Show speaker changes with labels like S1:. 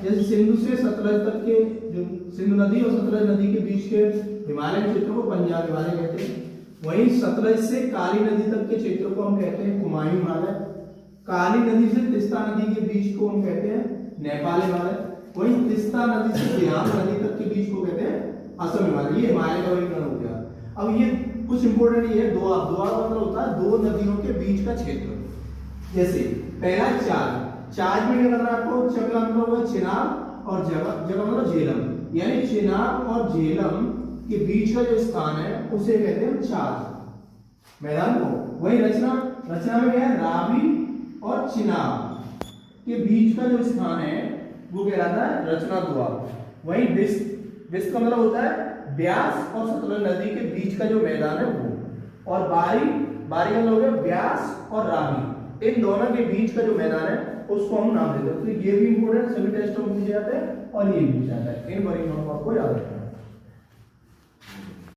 S1: जैसे सिंधु से सतलज तक के जो सिंधु नदी और सतलज नदी के बीच के हिमालय क्षेत्र को पंजाब हिमालय कहते हैं। वहीं सतलज से काली नदी तक के क्षेत्र को हम कहते हैं कुमायूं हिमालय। काली नदी से तीस्ता नदी के बीच को हम कहते हैं नेपाल हिमालय। वहीं तीस्ता नदी से सियांग नदी तक के बीच को कहते हैं असम हिमालय। ये हिमालय का वर्गीकरण हो गया। अब ये कुछ इंपोर्टेंट ये दोआब, दोआब मतलब होता है दो नदियों के बीच का क्षेत्र। जैसे पहला चार्ज में क्या करना है आपको, च का मतलब होगा चिनाब और जगह मतलब झेलम, यानी चिनाब और झेलम के बीच का जो स्थान है उसे कहते हैं चार्ज मैदान को। वही रचना में क्या है, रावी और चिनाब के बीच का जो स्थान है वो कहलाता है रचना दोआब। वही विस्त का मतलब होता है ब्यास और सतलज नदी के बीच का जो मैदान है वो। और बारी का मतलब हो गया ब्यास और रावी, इन दोनों के बीच का जो मैदान है उसको हम नाम देते हैं। तो ये भी इंपोर्टेंट, सभी टेस्टों में पूछे जाते हैं और ये भी पूछा जाता है। इन वर्गीकरणों को आपको याद रखना है।